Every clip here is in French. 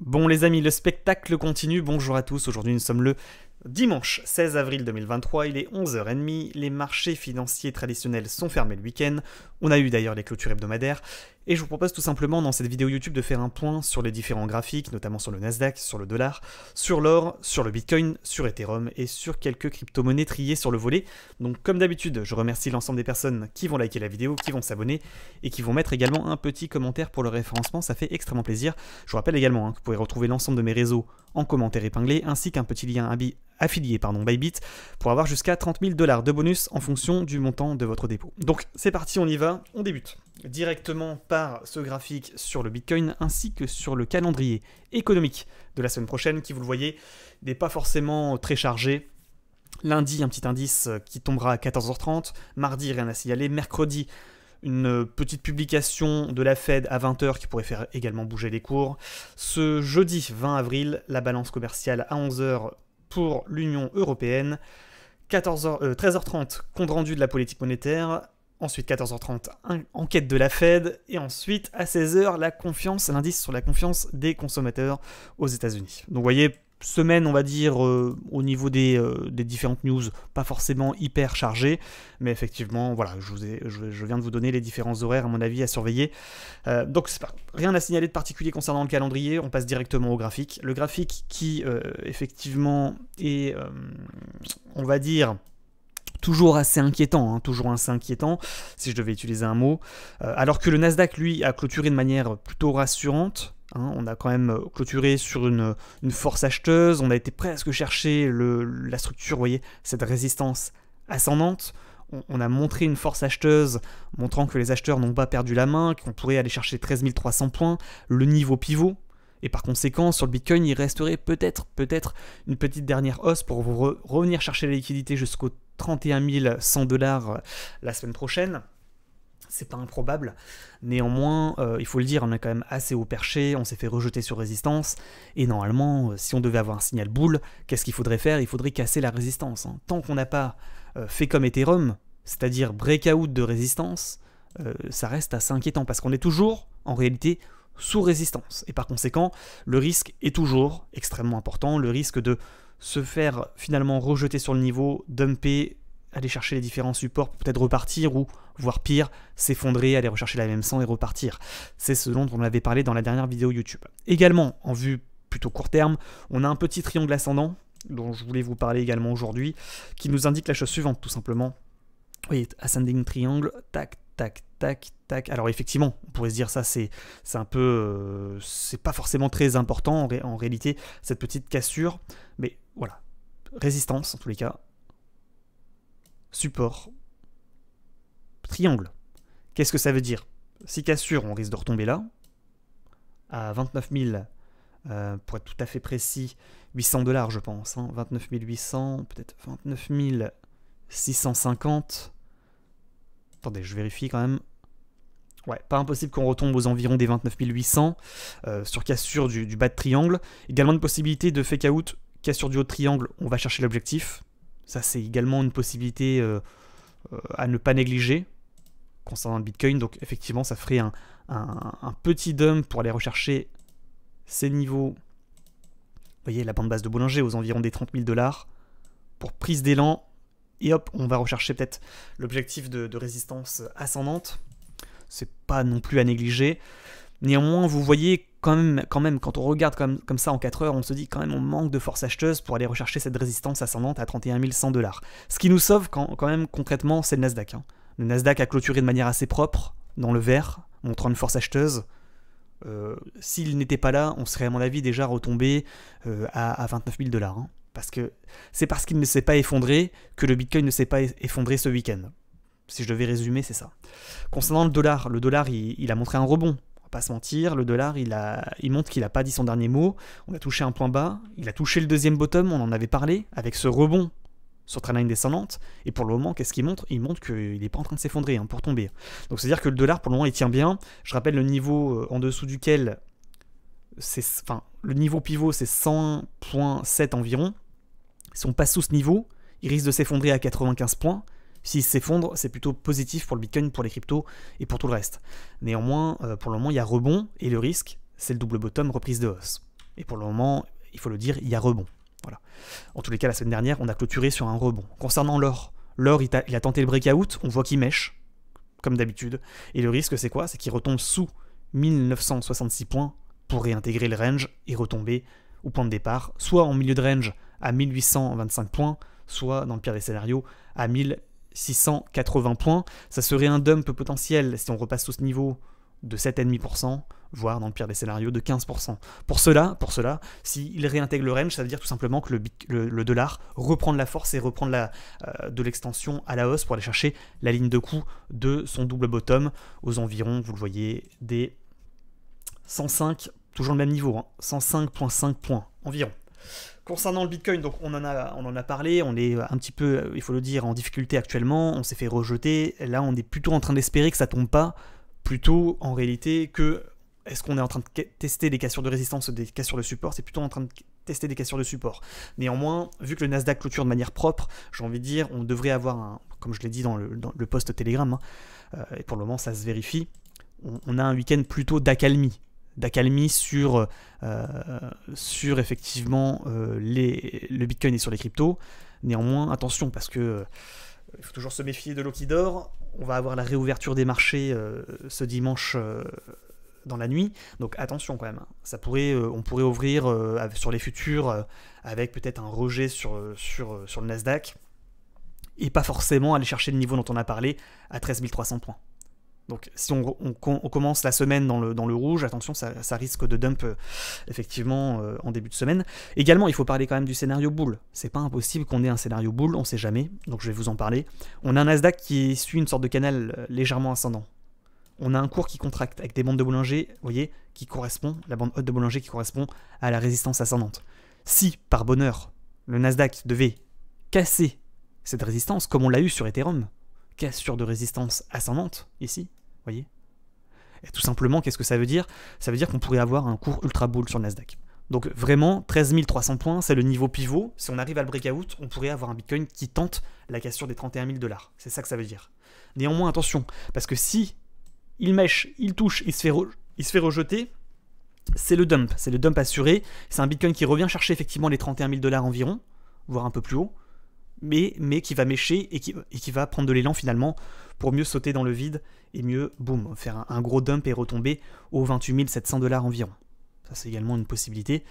Bon les amis, le spectacle continue, bonjour à tous, aujourd'hui nous sommes le dimanche 16 avril 2023, il est 11h30, les marchés financiers traditionnels sont fermés le week-end, on a eu d'ailleurs les clôtures hebdomadaires, et je vous propose tout simplement dans cette vidéo YouTube de faire un point sur les différents graphiques, notamment sur le Nasdaq, sur le dollar, sur l'or, sur le Bitcoin, sur Ethereum et sur quelques crypto-monnaies triées sur le volet. Donc comme d'habitude, je remercie l'ensemble des personnes qui vont liker la vidéo, qui vont s'abonner et qui vont mettre également un petit commentaire pour le référencement, ça fait extrêmement plaisir. Je vous rappelle également que vous pouvez retrouver l'ensemble de mes réseaux en commentaire épinglé, ainsi qu'un petit lien affilié Bybit pour avoir jusqu'à 30 000 $ de bonus en fonction du montant de votre dépôt. Donc c'est parti, on y va, on débute directement par ce graphique sur le Bitcoin ainsi que sur le calendrier économique de la semaine prochaine qui, vous le voyez, n'est pas forcément très chargé. Lundi, un petit indice qui tombera à 14h30, mardi, rien à signaler, mercredi, une petite publication de la Fed à 20h qui pourrait faire également bouger les cours. Ce jeudi 20 avril, la balance commerciale à 11h pour l'Union européenne. 13h30, compte rendu de la politique monétaire. Ensuite, 14h30, enquête de la Fed. Et ensuite, à 16h, l'indice sur la confiance des consommateurs aux États-Unis. Donc, vous voyez, semaine, on va dire, au niveau des différentes news, pas forcément hyper chargées. Mais effectivement, voilà, je viens de vous donner les différents horaires, à mon avis, à surveiller. Donc, rien à signaler de particulier concernant le calendrier. On passe directement au graphique. Le graphique qui, effectivement, est, on va dire, toujours assez inquiétant, si je devais utiliser un mot. Alors que le Nasdaq, lui, a clôturé de manière plutôt rassurante. On a quand même clôturé sur une force acheteuse. On a été presque chercher la structure, vous voyez, cette résistance ascendante. On a montré une force acheteuse, montrant que les acheteurs n'ont pas perdu la main, qu'on pourrait aller chercher 13 300 points, le niveau pivot. Et par conséquent, sur le Bitcoin, il resterait peut-être une petite dernière hausse pour vous revenir chercher la liquidité jusqu'aux 31 100 $ la semaine prochaine. C'est pas improbable. Néanmoins, il faut le dire, on est quand même assez haut perché, on s'est fait rejeter sur résistance. Et normalement, si on devait avoir un signal boule, qu'est-ce qu'il faudrait faire? Il faudrait casser la résistance. Tant qu'on n'a pas fait comme Ethereum, c'est-à-dire breakout de résistance, ça reste assez inquiétant parce qu'on est toujours, en réalité, sous résistance. Et par conséquent, le risque est toujours extrêmement important. Le risque de se faire finalement rejeter sur le niveau, dumper, aller chercher les différents supports pour peut-être repartir ou, voire pire, s'effondrer, aller rechercher la MM100 et repartir. C'est ce dont on avait parlé dans la dernière vidéo YouTube. Également, en vue plutôt court terme, on a un petit triangle ascendant dont je voulais vous parler également aujourd'hui, qui nous indique la chose suivante, tout simplement. Oui, ascending triangle, tac, tac, tac, tac. Alors effectivement, on pourrait se dire ça, c'est un peu... c'est pas forcément très important en réalité, cette petite cassure. Mais voilà, résistance en tous les cas. Support. Triangle. Qu'est-ce que ça veut dire? Si cassure, on risque de retomber là, à 29 000, pour être tout à fait précis, 800 $ je pense. 29 800, peut-être 29 650... Attendez, je vérifie quand même. Ouais, pas impossible qu'on retombe aux environs des 29 800 sur cassure du bas de triangle. Également une possibilité de fake out, cassure du haut de triangle, on va chercher l'objectif. Ça, c'est également une possibilité à ne pas négliger concernant le Bitcoin. Donc, effectivement, ça ferait un petit dump pour aller rechercher ces niveaux. Vous voyez, la bande basse de Bollinger aux environs des 30 000 $ pour prise d'élan. Et hop, on va rechercher peut-être l'objectif de résistance ascendante. C'est pas non plus à négliger. Néanmoins, vous voyez quand même quand on regarde comme ça en 4 heures, on se dit quand même on manque de force acheteuse pour aller rechercher cette résistance ascendante à 31 100 $. Ce qui nous sauve quand même concrètement, c'est le Nasdaq. Le Nasdaq a clôturé de manière assez propre dans le vert, montrant une force acheteuse. S'il n'était pas là, on serait à mon avis déjà retombé à 29 000 $. Parce que c'est parce qu'il ne s'est pas effondré que le Bitcoin ne s'est pas effondré ce week-end. Si je devais résumer, c'est ça. Concernant le dollar, il a montré un rebond. On va pas se mentir, le dollar, il montre qu'il n'a pas dit son dernier mot. On a touché un point bas, il a touché le deuxième bottom, on en avait parlé, avec ce rebond sur trendline descendante. Et pour le moment, qu'est-ce qu'il montre? Il montre qu'il n'est pas en train de s'effondrer pour tomber. Donc c'est-à-dire que le dollar, pour le moment, il tient bien. Je rappelle le niveau en dessous duquel... le niveau pivot, c'est 100,7 environ. Si on passe sous ce niveau, il risque de s'effondrer à 95 points. S'il s'effondre, c'est plutôt positif pour le Bitcoin, pour les cryptos et pour tout le reste. Néanmoins, pour le moment, il y a rebond et le risque, c'est le double bottom, reprise de hausse. Et pour le moment, il faut le dire, il y a rebond. Voilà. En tous les cas, la semaine dernière, on a clôturé sur un rebond. Concernant l'or, il a tenté le breakout, on voit qu'il mèche, comme d'habitude. Et le risque, c'est quoi? C'est qu'il retombe sous 1966 points pour réintégrer le range et retomber au point de départ, soit en milieu de range à 1825 points, soit, dans le pire des scénarios, à 1680 points. Ça serait un dump potentiel, si on repasse sous ce niveau, de 7,5%, voire, dans le pire des scénarios, de 15%. Pour cela, s'il réintègre le range, ça veut dire tout simplement que le dollar reprend de la force et reprend de l'extension à la hausse pour aller chercher la ligne de coup de son double bottom aux environs, vous le voyez, des 105, toujours le même niveau, hein, 105,5 points environ. Concernant le Bitcoin, donc on en a parlé, on est un petit peu, il faut le dire, en difficulté actuellement, on s'est fait rejeter, là on est plutôt en train d'espérer que ça tombe pas, plutôt en réalité que, est-ce qu'on est en train de tester des cassures de résistance, des cassures de support, c'est plutôt en train de tester des cassures de support. Néanmoins, vu que le Nasdaq clôture de manière propre, j'ai envie de dire, on devrait avoir, comme je l'ai dit dans le post Telegram, hein, et pour le moment ça se vérifie, on a un week-end plutôt d'accalmie sur effectivement le Bitcoin et sur les cryptos. Néanmoins, attention, parce que il faut toujours se méfier de l'eau qui dort. On va avoir la réouverture des marchés ce dimanche dans la nuit, donc attention quand même. On pourrait ouvrir sur les futurs avec peut-être un rejet sur le Nasdaq et pas forcément aller chercher le niveau dont on a parlé à 13 300 points. Donc si on commence la semaine dans le rouge, attention, ça risque de dump effectivement en début de semaine. Également, il faut parler quand même du scénario bull. C'est pas impossible qu'on ait un scénario bull, on sait jamais, donc je vais vous en parler. On a un Nasdaq qui suit une sorte de canal légèrement ascendant. On a un cours qui contracte avec des bandes de Bollinger, vous voyez, la bande haute de Bollinger qui correspond à la résistance ascendante. Si, par bonheur, le Nasdaq devait casser cette résistance, comme on l'a eu sur Ethereum, cassure de résistance ascendante, ici, voyez. Et tout simplement, qu'est-ce que ça veut dire? Ça veut dire qu'on pourrait avoir un cours ultra bull sur le Nasdaq. Donc vraiment, 13 300 points, c'est le niveau pivot. Si on arrive à le breakout, on pourrait avoir un Bitcoin qui tente la cassure des 31 000 $. C'est ça que ça veut dire. Néanmoins, attention, parce que si il mèche, il touche, il se fait rejeter, c'est le dump assuré. C'est un Bitcoin qui revient chercher effectivement les 31 000 $ environ, voire un peu plus haut, mais qui va mêcher et qui va prendre de l'élan finalement pour mieux sauter dans le vide et mieux, boum, faire un gros dump et retomber aux 28 700 $ environ. Ça, c'est également une possibilité.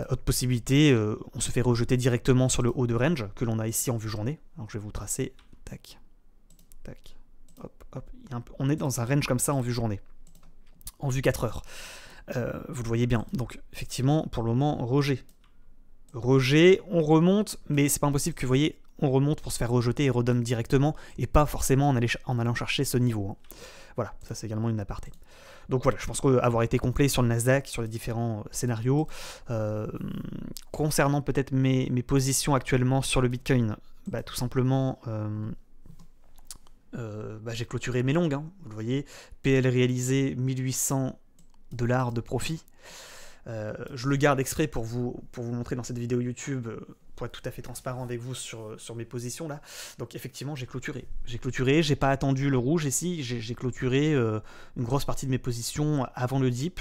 Autre possibilité, on se fait rejeter directement sur le haut de range que l'on a ici en vue journée. Alors, je vais vous tracer. Tac, tac, hop, hop. On est dans un range comme ça en vue journée. En vue 4 heures. Vous le voyez bien. Donc, effectivement, pour le moment, rejet, on remonte, mais c'est pas impossible que vous voyez, on remonte pour se faire rejeter et redump directement, et pas forcément en allant chercher ce niveau. Hein. Voilà, ça c'est également une aparté. Donc voilà, je pense avoir été complet sur le Nasdaq, sur les différents scénarios. Concernant peut-être mes positions actuellement sur le Bitcoin, bah, tout simplement, j'ai clôturé mes longues, hein, vous le voyez, PL réalisé 1800 $ de profit. Je le garde exprès pour vous montrer dans cette vidéo YouTube, pour être tout à fait transparent avec vous sur mes positions là. Donc effectivement j'ai clôturé, j'ai pas attendu le rouge ici, j'ai clôturé une grosse partie de mes positions avant le dip.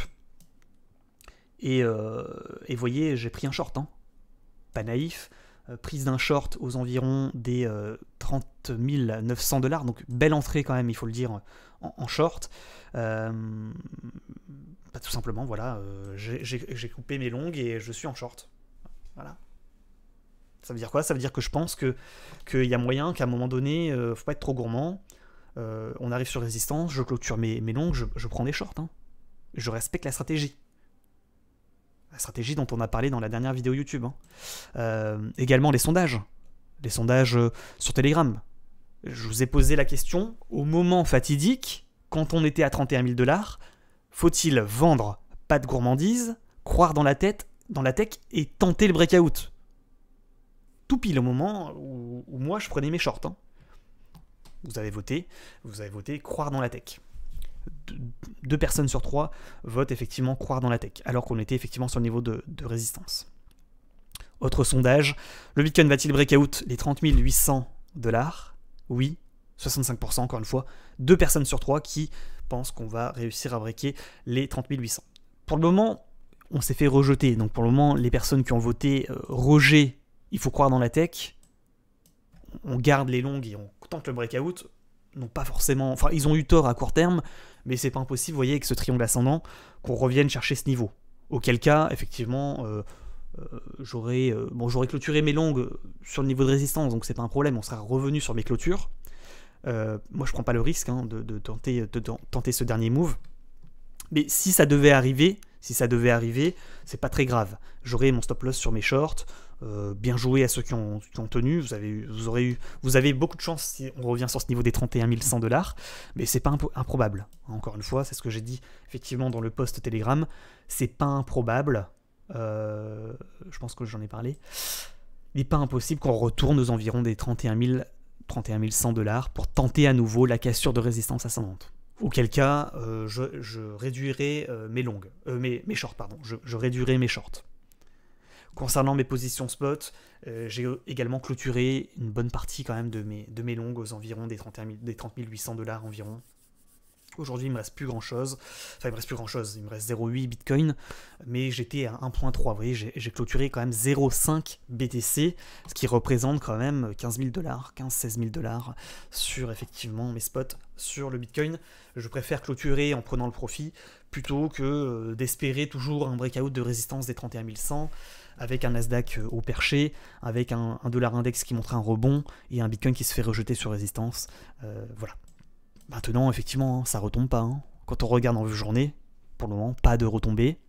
Et vous voyez, j'ai pris un short, hein. Pas naïf, prise d'un short aux environs des 30 900 $, donc belle entrée quand même, il faut le dire, en short. Tout simplement, voilà, j'ai coupé mes longues et je suis en short. Voilà. Ça veut dire quoi? Ça veut dire que je pense qu'il y a moyen qu'à un moment donné, faut pas être trop gourmand. On arrive sur résistance, je clôture mes longues, je prends des shorts. Hein. Je respecte la stratégie. La stratégie dont on a parlé dans la dernière vidéo YouTube. Hein. Également les sondages. Les sondages sur Telegram. Je vous ai posé la question, au moment fatidique, quand on était à 31 000 $, faut-il vendre pas de gourmandise, croire dans la tech et tenter le breakout? Tout pile au moment où moi je prenais mes shorts. Hein. Vous avez voté, croire dans la tech. 2 personnes sur 3 votent effectivement croire dans la tech, alors qu'on était effectivement sur le niveau de résistance. Autre sondage, le Bitcoin va-t-il breakout les 30 800 $? Oui, 65% encore une fois. 2 personnes sur 3 qui pensent qu'on va réussir à breaker les 30 800. Pour le moment, on s'est fait rejeter. Donc pour le moment, les personnes qui ont voté rejet, il faut croire dans la tech, on garde les longues et on tente le breakout, n'ont pas forcément... Enfin, ils ont eu tort à court terme, mais c'est pas impossible, vous voyez, avec ce triangle ascendant, qu'on revienne chercher ce niveau. Auquel cas, effectivement, j'aurais clôturé mes longues sur le niveau de résistance, donc c'est pas un problème, on sera revenu sur mes clôtures. Moi, je prends pas le risque de tenter ce dernier move. Mais si ça devait arriver, c'est pas très grave. J'aurai mon stop loss sur mes shorts. Bien joué à ceux qui ont tenu. Vous avez beaucoup de chance si on revient sur ce niveau des 31 100 $, mais c'est pas improbable. Encore une fois, c'est ce que j'ai dit effectivement dans le post Telegram. C'est pas improbable. Je pense que j'en ai parlé. Il n'est pas impossible qu'on retourne aux environs des 31 100 $ pour tenter à nouveau la cassure de résistance ascendante. Auquel cas, je réduirai mes longues, mes shorts, pardon. Je réduirai mes shorts. Concernant mes positions spot, j'ai également clôturé une bonne partie quand même de mes longues aux environs des 30 800 $ environ. Aujourd'hui, il me reste plus grand chose. Enfin, il me reste plus grand chose. Il me reste 0,8 Bitcoin, mais j'étais à 1,3. Vous voyez, j'ai clôturé quand même 0,5 BTC, ce qui représente quand même 15 000 $, 15-16 000 $ sur effectivement mes spots sur le Bitcoin. Je préfère clôturer en prenant le profit plutôt que d'espérer toujours un breakout de résistance des 31 100 avec un Nasdaq au perché, avec un dollar index qui montre un rebond et un Bitcoin qui se fait rejeter sur résistance. Voilà. Maintenant, effectivement, ça retombe pas. Quand on regarde en vue journée, pour le moment, pas de retombée.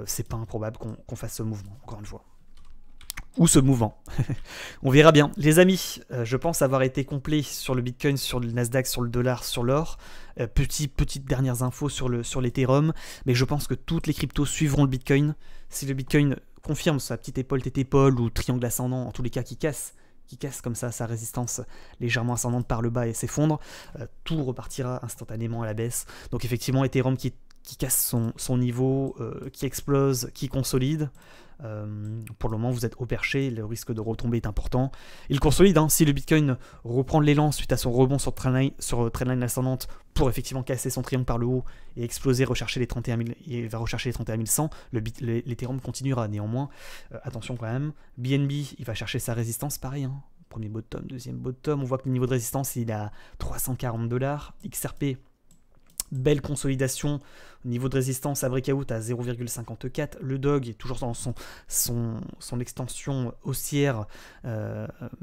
C'est pas improbable qu'on fasse ce mouvement, encore une fois. Ou ce mouvement. On verra bien. Les amis, je pense avoir été complet sur le Bitcoin, sur le Nasdaq, sur le dollar, sur l'or. Petites dernières infos sur l'Ethereum. Mais je pense que toutes les cryptos suivront le Bitcoin. Si le Bitcoin confirme sa petite épaule, tête-épaule ou triangle ascendant, en tous les cas qui casse comme ça sa résistance légèrement ascendante par le bas et s'effondre, tout repartira instantanément à la baisse. Donc effectivement, Ethereum qui casse son niveau, qui explose, qui consolide. Pour le moment, vous êtes au perché, le risque de retomber est important. Il consolide, si le Bitcoin reprend l'élan suite à son rebond sur trendline ascendante pour effectivement casser son triangle par le haut et exploser, rechercher les 31 000, il va rechercher les 31 100, l'Ethereum continuera néanmoins. Attention quand même, BNB, il va chercher sa résistance, pareil. Premier bottom, deuxième bottom, on voit que le niveau de résistance il est à 340 $. XRP, belle consolidation, niveau de résistance à breakout à 0,54. Le dog est toujours dans son extension haussière,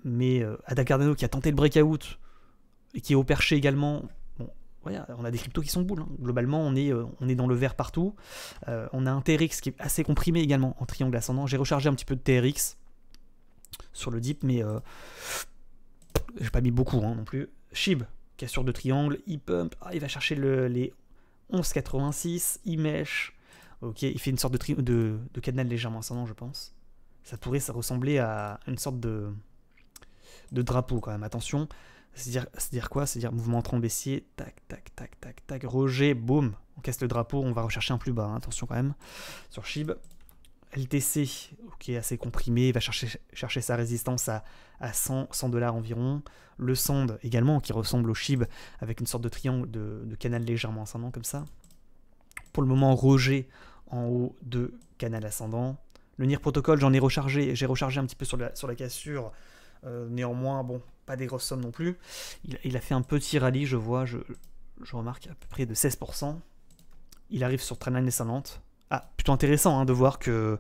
mais Ada Cardano qui a tenté le breakout et qui est au perché également. Bon, voilà, on a des cryptos qui sont boules. Globalement, on est dans le vert partout. On a un TRX qui est assez comprimé également en triangle ascendant. J'ai rechargé un petit peu de TRX sur le dip, mais j'ai pas mis beaucoup non plus. SHIB, cassure de triangle, e-pump, il va chercher les 11,86, e-mesh, ok, il fait une sorte de canal légèrement ascendant, je pense. Ça pourrait ressembler à une sorte de drapeau quand même, attention. C'est-à-dire quoi? C'est-à-dire mouvement entrant baissier, tac, tac, tac, tac, tac, rejet, boum, on casse le drapeau, on va rechercher un plus bas, attention quand même, sur SHIB. LTC, ok, assez comprimé, il va chercher sa résistance à 100 $ environ. Le SAND également, qui ressemble au SHIB, avec une sorte de triangle de canal légèrement ascendant comme ça. Pour le moment, rejet en haut de canal ascendant. Le NIR Protocol, j'en ai rechargé, j'ai rechargé un petit peu sur la cassure. Néanmoins, bon, pas des grosses sommes non plus. Il a fait un petit rallye, je vois, je remarque à peu près de 16%. Il arrive sur trendline descendante. Ah, plutôt intéressant de voir que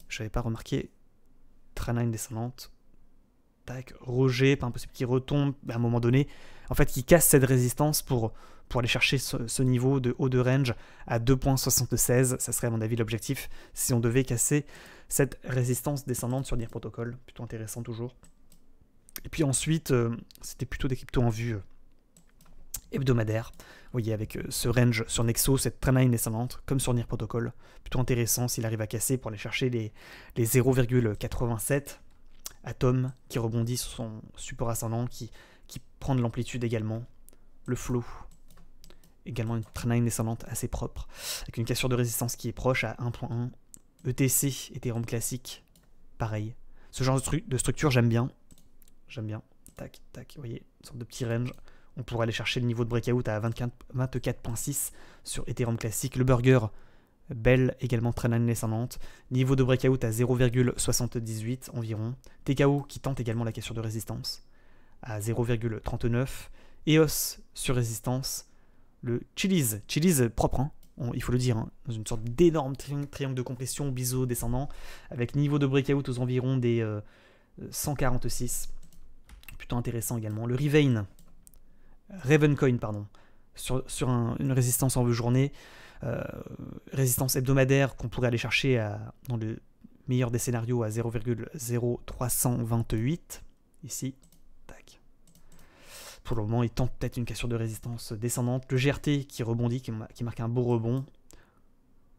je n'avais pas remarqué. Trendline descendante. Tac, rejet, pas impossible qu'il retombe à un moment donné. En fait, qu'il casse cette résistance pour aller chercher ce niveau de haut de range à 2,76. Ça serait à mon avis l'objectif si on devait casser cette résistance descendante sur NIR Protocol. Plutôt intéressant toujours. Et puis ensuite, c'était plutôt des cryptos en vue hebdomadaire. Vous voyez, avec ce range sur Nexo, cette trendline descendante, comme sur NIR Protocol, plutôt intéressant s'il arrive à casser pour aller chercher les 0,87. Atom qui rebondit sur son support ascendant, qui prend de l'amplitude également. Le flow, également une trendline descendante assez propre, avec une cassure de résistance qui est proche à 1.1. ETC, Ethereum classique, pareil. Ce genre de structure, j'aime bien. J'aime bien. Tac, tac, vous voyez, une sorte de petit range. On pourrait aller chercher le niveau de breakout à 24,6 sur Ethereum classique. Le burger, Belle également trendline descendante. Niveau de breakout à 0,78 environ. TKO qui tente également la cassure de résistance à 0,39. EOS sur résistance. Le Chili's propre, hein, il faut le dire, hein, dans une sorte d'énorme triangle de compression, biseau descendant, avec niveau de breakout aux environs des 146. Plutôt intéressant également. Le Ravencoin, pardon, sur une résistance en journée, résistance hebdomadaire qu'on pourrait aller chercher dans le meilleur des scénarios à 0,0328. Ici, tac. Pour le moment, il tente peut-être une cassure de résistance descendante. Le GRT qui rebondit, qui marque un beau rebond.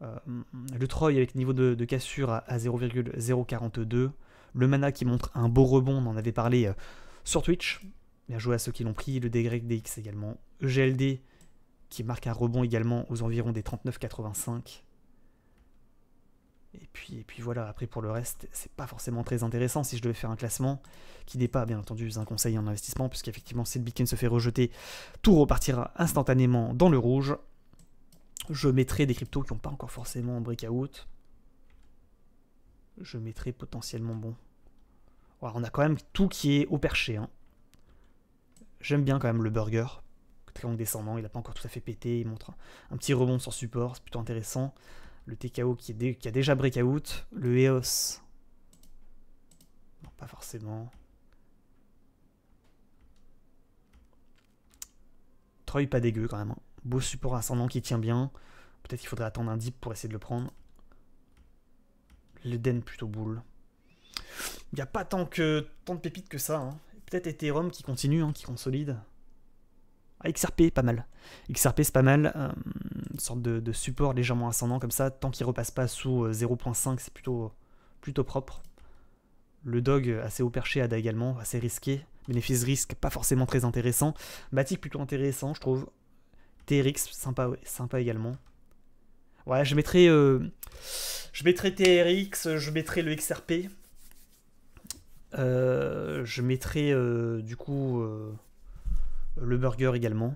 Le Troy avec niveau de cassure à 0,042. Le Mana qui montre un beau rebond, on en avait parlé sur Twitch. Bien joué à ceux qui l'ont pris. Le DYDX également. EGLD qui marque un rebond également aux environs des 39,85. Et puis voilà, après pour le reste, c'est pas forcément très intéressant si je devais faire un classement qui n'est pas, bien entendu, un conseil en investissement, puisqu'effectivement, si le Bitcoin se fait rejeter, tout repartira instantanément dans le rouge. Je mettrai des cryptos qui n'ont pas encore forcément breakout. Je mettrai potentiellement, bon. Voilà, on a quand même tout qui est au perché. Hein. J'aime bien quand même le burger. Triangle descendant, il n'a pas encore tout à fait pété. Il montre un petit rebond sur support, c'est plutôt intéressant. Le TKO qui a déjà breakout. Le EOS. Non, pas forcément. Troy pas dégueu quand même. Hein. Beau support ascendant qui tient bien. Peut-être qu'il faudrait attendre un dip pour essayer de le prendre. Le Den plutôt boule. Il n'y a pas tant de pépites que ça. Hein. Peut-être Ethereum qui continue, hein, qui consolide. Ah, XRP, pas mal. XRP, c'est pas mal. Une sorte de support légèrement ascendant comme ça. Tant qu'il repasse pas sous 0.5, c'est plutôt propre. Le Dog, assez haut perché, ADA également, assez risqué. Bénéfice-risque, pas forcément très intéressant. Matic, plutôt intéressant, je trouve. TRX, sympa également. Ouais, je mettrai TRX, je mettrai le XRP. Je mettrai du coup le burger également.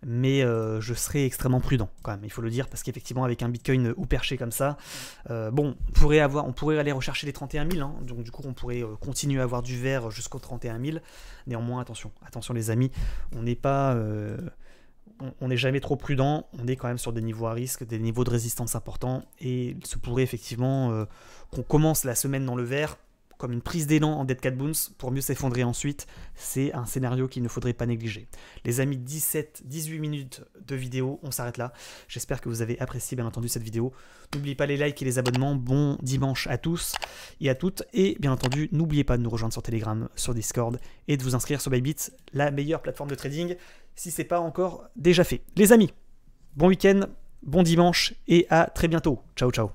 Mais je serai extrêmement prudent quand même, il faut le dire, parce qu'effectivement avec un Bitcoin ou perché comme ça, bon, on pourrait aller rechercher les 31 000, hein, donc du coup on pourrait continuer à avoir du vert jusqu'aux 31 000. Néanmoins, attention les amis, on n'est pas, on n'est jamais trop prudent, on est quand même sur des niveaux à risque, des niveaux de résistance importants, et il se pourrait effectivement qu'on commence la semaine dans le vert, comme une prise d'élan en Dead Cat Bounce pour mieux s'effondrer ensuite. C'est un scénario qu'il ne faudrait pas négliger. Les amis, 18 minutes de vidéo, on s'arrête là. J'espère que vous avez apprécié bien entendu cette vidéo. N'oubliez pas les likes et les abonnements. Bon dimanche à tous et à toutes. Et bien entendu, n'oubliez pas de nous rejoindre sur Telegram, sur Discord et de vous inscrire sur Bybit, la meilleure plateforme de trading, si ce n'est pas encore déjà fait. Les amis, bon week-end, bon dimanche et à très bientôt. Ciao, ciao.